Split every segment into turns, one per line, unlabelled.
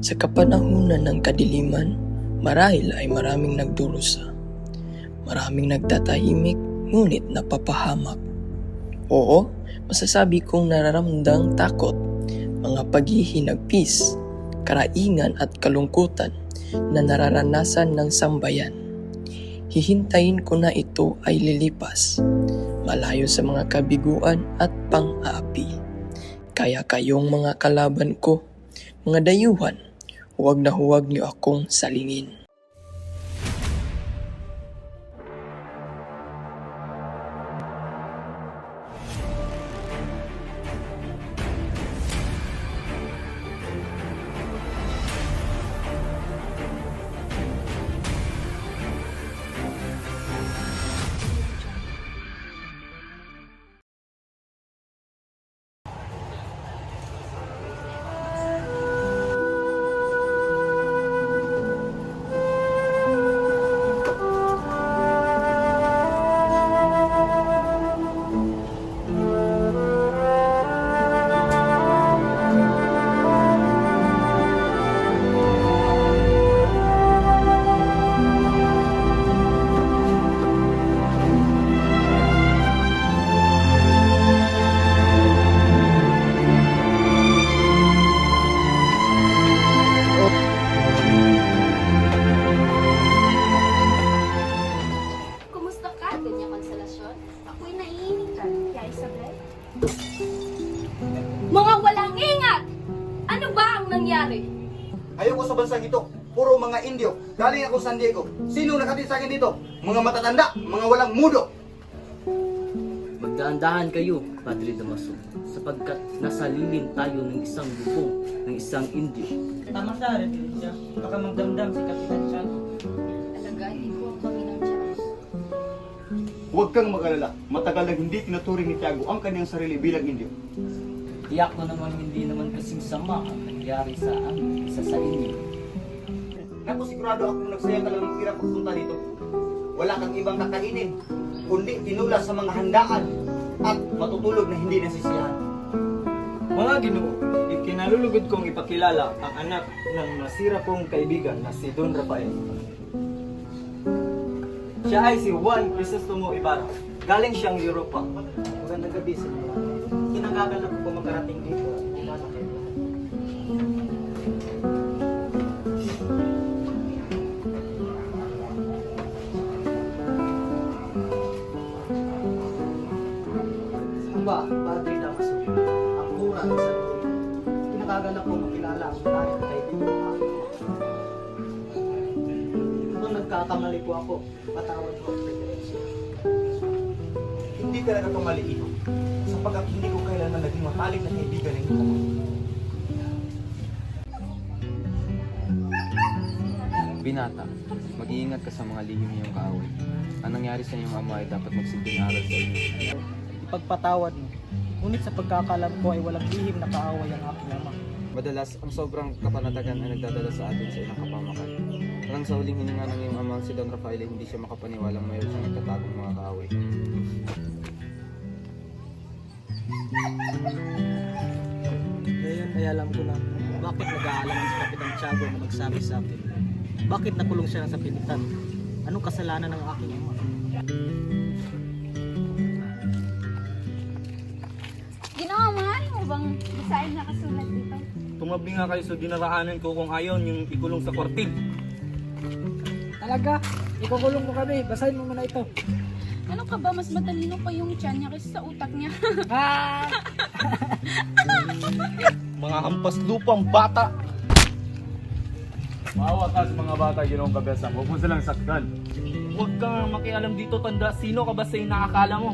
Sa kapanahunan ng kadiliman, marahil ay maraming nagdurusa. Maraming nagtatahimik, ngunit napapahamak. Oo, masasabi kong nararamdang takot, mga paghihinagpis, karaingan at kalungkutan na nararanasan ng sambayan. Hihintayin ko na ito ay lilipas, malayo sa mga kabiguan at pang-aapi. Kaya kayong mga kalaban ko, mga dayuhan, huwag na huwag niyo akong salingin.
Kumusta ka, Doña Konsolasyon? Ako'y naiinitan. Kaya Isabel? Mga walang ingat! Ano ba ang nangyari?
Ayoko sa bansang ito. Puro mga Indio. Galing ako San Diego. Sino nakatid sa akin dito? Mga matatanda, mga walang mudo.
Magdahan-dahan kayo, Padre Damaso, sapagkat nasa lilim tayo ng isang bubong ng isang Indio.
Tama sa rin siya. Baka magdamdam si Kapitan Tiago.
Alagahin ko ang Panginoon Diyos.
Huwag kang mag-alala. Matagal na hindi tinuturing ni Tiago ang kanyang sarili bilang Indio.
Tiyak ko naman hindi naman kasing sama ang nangyari sa amin, isa sa inyo.
Naku, sigurado akong nagsayang ka lang ng tira pagpunta dito. Wala kang ibang kakainin, kundi tinula sa mga handaan at matutulog na hindi nasisiyahan.
Mga Ginoo, ikinalulugod kong ipakilala ang anak ng masira kong kaibigan na si Don Rafael. Siya ay si Juan Crisostomo Ibarra. Galing siyang Europa. Magandang gabi sa inyo. Kinagagalak ko makarating dito. Kilala kayo. Sino ba, Padre Damaso? Ang mura ng sarili. Kinagagalak ko makilala ang tayo kaibigan ko. Kung nagkakamali po ako, patawad ko ang preferensya.
Hindi ka na nagkamali ito, sapagkat hindi ko kailanman naging matalik na kaibigan ng iyong ama.
Binata, mag-iingat ka sa mga lihim niyong kaaway. Ang nangyari sa iyong ama ay dapat magsilbing aral sa inyo.
Ipagpatawad mo. Ngunit sa pagkakalam ko ay walang lihim na kaaway ang aking ama.
Madalas, ang sobrang kapanatagan ay nagdadala sa atin sa ilang kapamakan. Nang sa huling hininga ng iyong ama si Don Rafael, hindi siya makapaniwalang mayroon siyang nagtatagong mga kaaway.
Ngayon ay alam ko na bakit nag-aalaman si Kapitan Tiago na magsabi sa akin. Bakit nakulong siya sa pilitan? Anong kasalanan ng aking ama?
Ginawa, maaari mo bang basahin na kasulat dito?
Tumabi nga kayo sa dinaraanan ko kung ayaw yung ikulong sa kortin. Talaga? Ikukulong mo kami. Basahin mo muna ito.
Ano ka ba? Mas matalino pa yung tiyan niya kaysa sa utak niya.
Mga hampas lupang bata!
Maawa ka sa mga bata, Ginoong Kabesa. Huwag mo silang saktan.
Huwag kang makialam dito, tanda. Sino ka ba sa nakakala mo?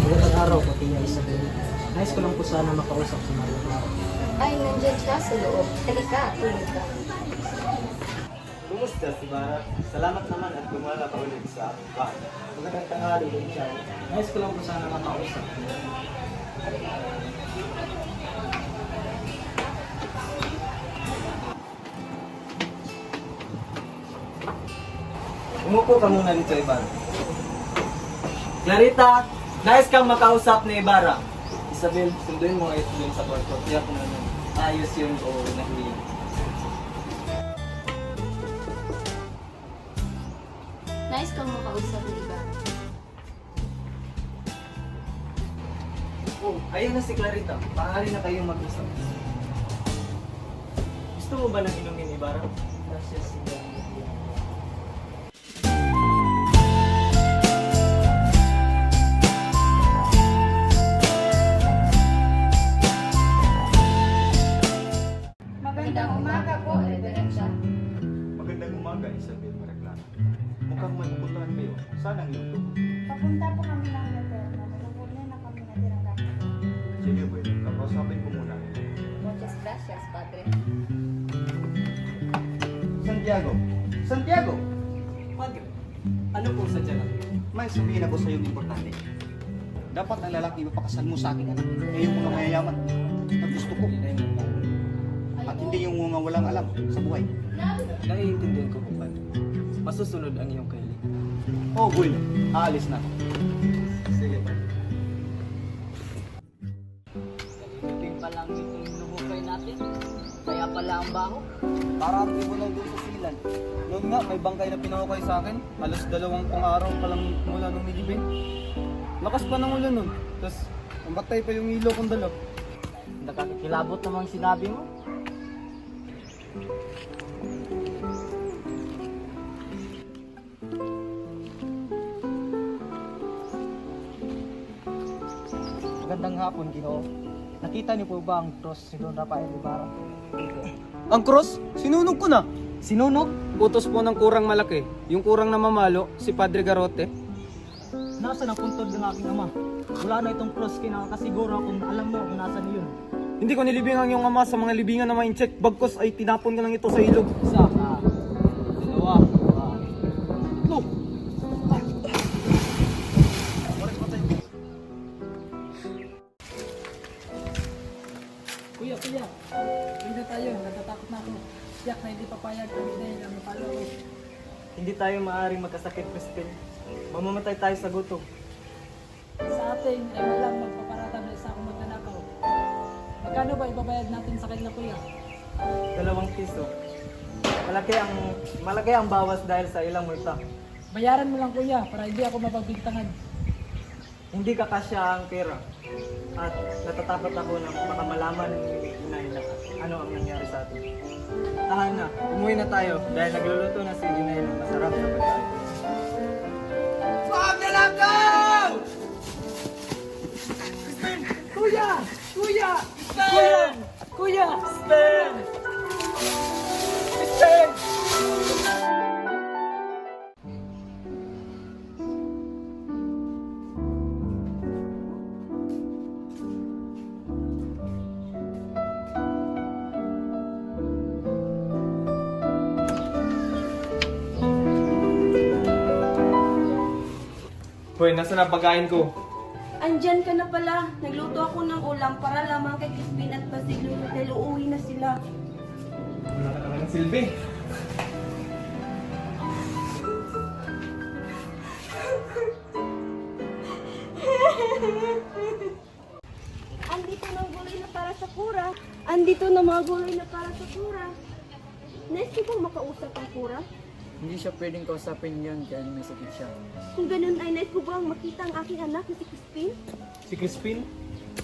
Magandang araw, Patina Isabel. Nais ko lang po sana makausap si Mario.
Ay, nandiyan siya sa loob. Halika, tulog ka.
Kumusta si Bara? Salamat naman at gumala ka ulit sa aking bahay.
Magandang tanghali, Don Chay. Nais ko lang po sana makausap. Umupo ka muna dito, Ibarra. Clarita, nais kang makausap ni Ibarra. Isabel, sunduin mo ito dun sa kwarto. Tiyak mo naman. Ayos yun o nahiling.
Nice kang makausap ni Iba.
Oh, ayun na si Clarita. Maaari na kayong mag-usap. Gusto mo ba nang inumin, Ibarra? Gracias, Ibarra.
Magandang umaga po, Reverensya.
Magandang umaga, Isabel Maraclana. Mukhang manupuntahan kayo. Saan ang iyong tubo?
Papunta po kami ng Eterno. Nalubulin na kami na dirangga.
Sige, bueno. Kapasapin ko muna.
Muchas gracias, Padre.
Santiago! Santiago!
Padre, ano po sadya lang?
May sabihin ako sa iyong importante. Dapat ang lalaki ipapakasal mo sa aking anak. Ngayong mga mayayaman na gusto ko. At hindi yung mga walang alam sa buhay.
Naiintindihan ko po, Padre. Masusunod ang iyong kahiling.
Oh, bueno. Aalis na.
Sige, Padre. Naliliping pa lang itong lumukay natin. Kaya pala ang baho.
Parang ibulay doon sa silan. Noon nga, may bangkay na pinahukay sa akin. Alas 2 araw pa lang mula nung nilibing. Lakas pa ng ulan nun. Tapos, namatay pa yung ilo kong dalaw.
Nakakakilabot namang sinabi mo.
Magandang hapon, Ginoo. Nakita niyo po ba ang cross ni Don Rafael Ibarra?
Ang cross, sinunog ko na.
Sinunog?
Utos po ng kurang malaki. Yung kurang na mamalo, si Padre Garote.
Nasa ang puntod ng aking ama? Wala na itong cross, kinakasiguro kung alam mo kung nasan yun.
Hindi ko nilibingan yung ama sa mga libingan na may check. Bagkos ay tinapon ko lang ito sa ilog.
Isa, dalawa, tatlo. Kuya, hindi na tayo. Natatakot na ako. Tiyak na hindi papayag kami dahil ang mapalo ko.
Hindi tayo maaaring magkasakit, Crispin. Mamamatay tayo sa gutom.
Sa ating ay walang magpaparatang na isa akong magnanakaw. Magkano ba ibabayad natin sa kanya, kuya?
2 piso. Malaki ang bawas dahil sa ilang multa.
Bayaran mo lang, kuya, para hindi ako mapagbintangan.
Hindi kakasya ang pera. At natatakot ako na baka malaman ni Inay na ano ang nangyari sa atin. Tahan na, umuwi na tayo dahil nagluluto na si Inay ng masarap na pagkain.
Kuya! Kuya! Kuya! Kuya! Sven! Sven!
Hoy, nasa na pagkain ko?
Andyan ka na pala. Nagluto ako ng ulam para lamang kay Crispin at Basilio dahil uuwi na sila.
Wala ka talagang silbi.
Andito ng gulay na para sa kura. Andito na mga gulay na para sa kura. Nice ko bang makausap ang kura?
Hindi siya pwedeng kausapin yun dahil may sakit siya.
Kung ganun ay nice ko bang makita ang aking anak na si Crispin?
Si Crispin?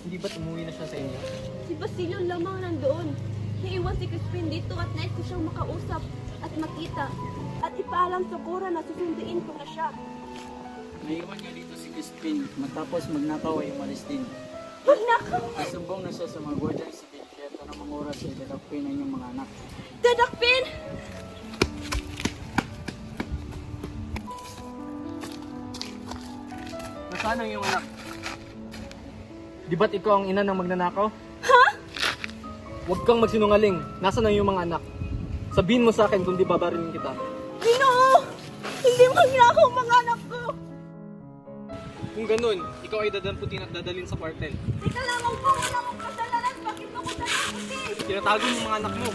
Hindi ba't umuwi na siya sa inyo?
Si Basilio lamang nandoon. Naiwan si Crispin dito at nice ko siyang makausap at makita. At ipaalam sa kura na susunduin ko na siya.
Naiwan niya dito si Crispin, matapos magnakaw ay umalis din.
Magnakaw!
Isumbong na siya sa mga Guardian Civil kaya tanong oras ay dadakpin ang iyong mga anak.
Dadakpin!
Nasaan ang iyong anak? Di ba't ikaw ang ina ng magnanakaw?
Ha?
Huwag kang magsinungaling. Nasaan ang iyong mga anak? Sabihin mo sa akin kung di babarilin kita.
Ginoo! Hindi magnakaw ang mga anak ko!
Kung ganun, ikaw ay dadamputin at dadalhin sa kwartel.
Teka lamang po, wala akong kasalanan. Bakit ako dadaputin?
Tinatago mo mga anak mo.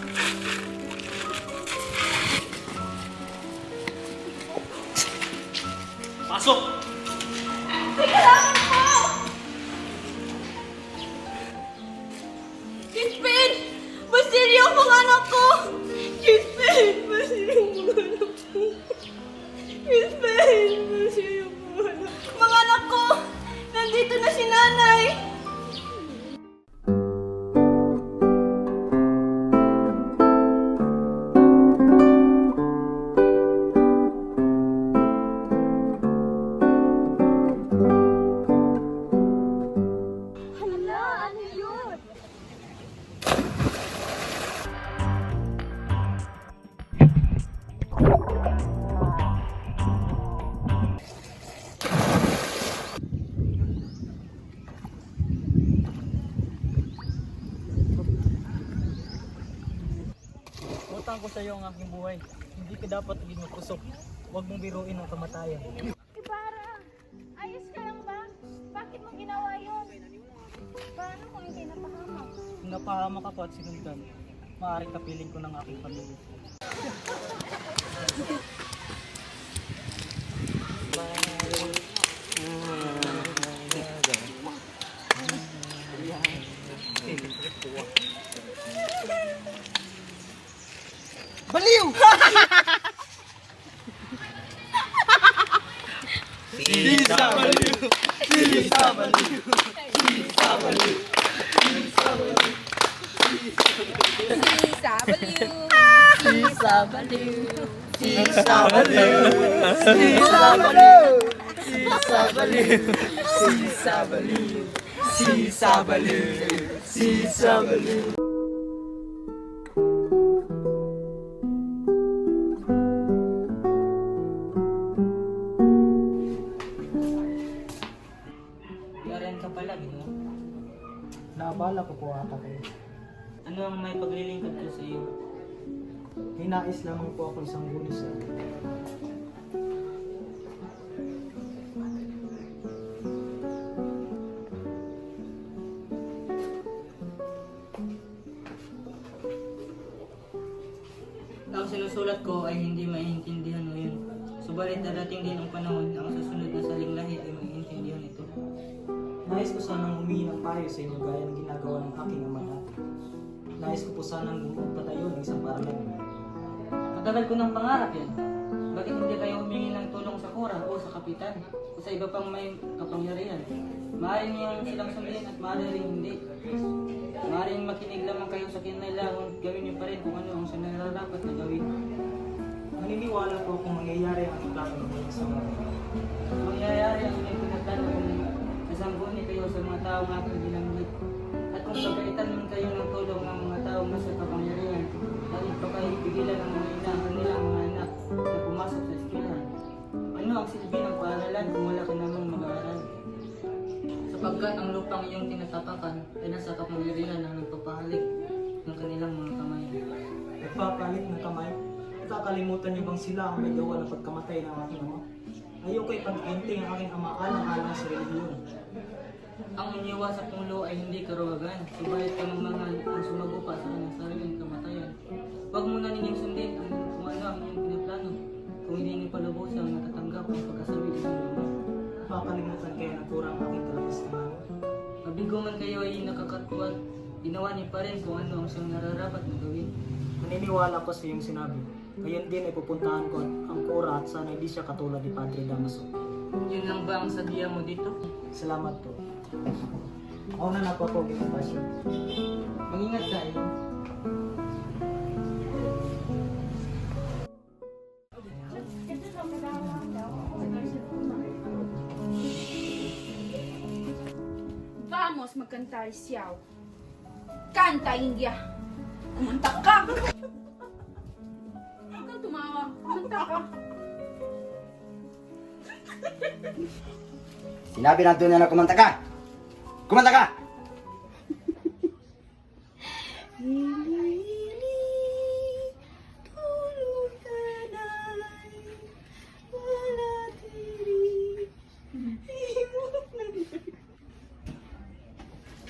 Pasok!
Kailangan mo! Crispin! Basilio ang mga anak ko! Crispin! Basilio ang mga anak ko! Crispin! Basilio ang mga anak ko! Mga anak ko! Nandito na si nanay! Hala, ano yun?
Utang ko sa iyo ang aking buhay. Hindi ka dapat maging makusok. Huwag mong biruin ang kamatayan.
Ibarra, ayos ka lang ba? Bakit mo ginawa yun? Paano kung hindi napahamak?
Kung napahamak ako at sinundan, maaaring kapiling ko ng aking pamilya. Yaren ka pala, no? Naabala ko po ata kayo.
Ano ang may paglilingkod ko sa iyo?
Hinais lamang po ako isang bulis sa
Ang sinusulat ko ay hindi maiintindihan ngayon. Subalit darating din ang panahon ang susunod na saling lahi ay maiintindihan ito.
Nais ko sanang humingi ng payo sa inyo gaya ng ginagawa ng aking ama dati. Nais ko po sanang magpatayo ng isang paralan.
Matagal ko ng pangarap yan. Bakit hindi kayo humingi ng tulong sa kura o sa kapitan o sa iba pang may kapangyarihan? Maaaring niyang silang sundin at maaaring hindi. Maaaring makinig lamang kayo sa kinailangan, gawin niyo pa rin kung ano ang sinararapat na gawin.
Naniniwala po kung mangyayari ang plano ng sa mga.
Mangyayari ang inyong pinagdano kung kasangguni kayo sa mga taong aking binanggit. At kung pagkaitan man kayo ng tulong ng mga taong nasa kapangyarihan, dahil pa kayo pigilan ng mga ina ang kanilang mga anak na pumasok sa eskwelahan. Ano ang silbi ng paaralan kung wala ka namang mag-aaral? Sapagkat ang lupang iyong tinatapakan ay nasa kapangyarihan ng nagpapahalik ng kanilang mga kamay.
Nagpapalit ng kamay. Nakakalimutan niyo bang sila ang may gawa ng pagkamatay ng aking ama? Ayoko ipag-inting ang aking ama alang-alang sa relihiyon.
Ang iniwa sa pulo ay hindi karuwagan, subalit kamangmangan ang sumagupa sa kanyang sariling kamatayan. Huwag muna ninyong sundin kung ano ang inyong pinaplano, kung hindi niyo palubusan natatanggap ang pagkasabi ng inyong ama.
Nakakalimutan kaya ng kurang aking kalapastangan.
Mabigo man kayo ay nakakatuwad, ginawa niyo pa rin kung ano ang siyang nararapat na gawin.
Naniniwala ko sa iyong sinabi. Ngayon din ay pupuntahan ko ang kura at sana hindi siya katulad ni Padre Damaso.
Yun lang ba ang sadya mo dito?
Salamat po. Ako na napapogit ang pasyon.
Mag-ingat tayo.
Vamos magkantar siyaw. Kanta, India. Kumanta ka! Huwag kang tumawa. Kumanta ka.
Sinabi natin na kumanta ka! Kumanta ka!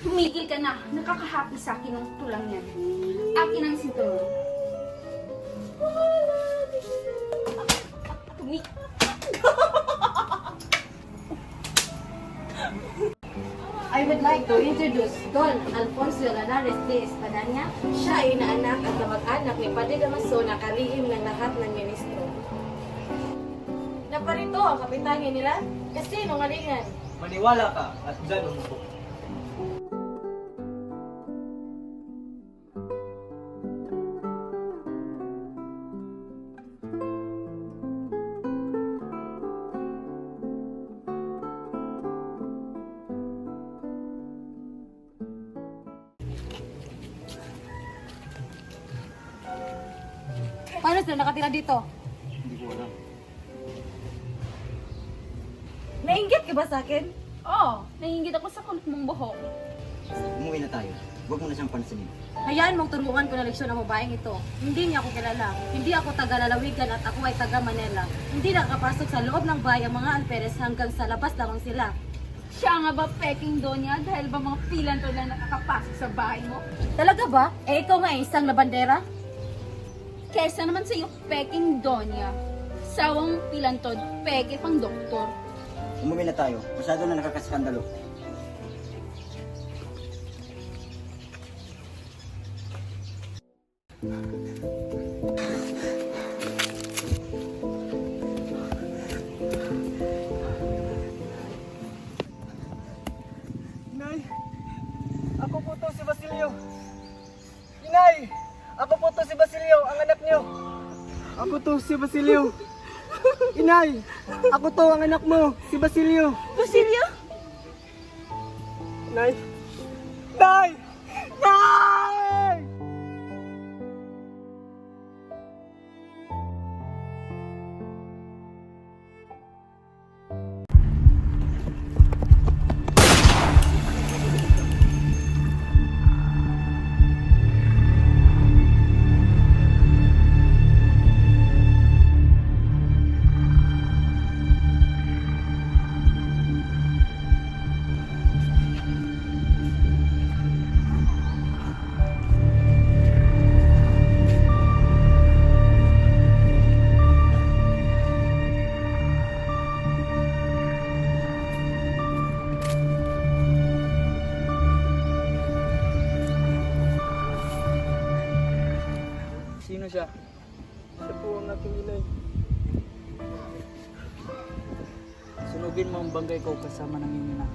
Tumigil ka na. Nakakahappy sa akin ng tulang yan. Akin ang sinturon. Tumigil.
I would like to introduce Don Alfonso Lanares de Espadanya. Siya ay inaanak at kamag-anak ni Padre Damaso na kalihim ng lahat ng ministro. Naparito ang kapitanyo nila kasi nungalingan.
Maniwala ka at dyan umupo.
Paano sila nakatira dito?
Hindi ko alam.
Nainggit ka ba sa akin?
Oo, nahingit ako sa kulit mong buhok.
Umuwi na tayo. Huwag mo na siyang pansinin.
Hayaan mong turuan ko na leksyon ang babaeng ito. Hindi niya ako kilala. Hindi ako taga-lalawigan at ako ay taga-Manila. Hindi nakakapasok sa loob ng bahay ang mga alperes hanggang sa labas lamang sila.
Siya nga ba peking donya dahil ba mga pilan to lang nakakapasok sa bahay mo?
Talaga ba? Eh ikaw nga ay isang labandera?
Kesa naman sa iyo peking donya. Sawang pilantod, peke pang doktor.
Umuwi na tayo. Masyado na nakakaskandalo.
Inay! Ako po to si Basilio! Inay! Ako po to si Basilio, ang anak niyo! Ako to si Basilio! Inay! Ako to ang anak mo, si Basilio!
Basilio?
Nay! Nay! Nay! Sino siya? Siya po ang aking inay.
Sunugin mo ang bangkay ko kasama ng iyong ina.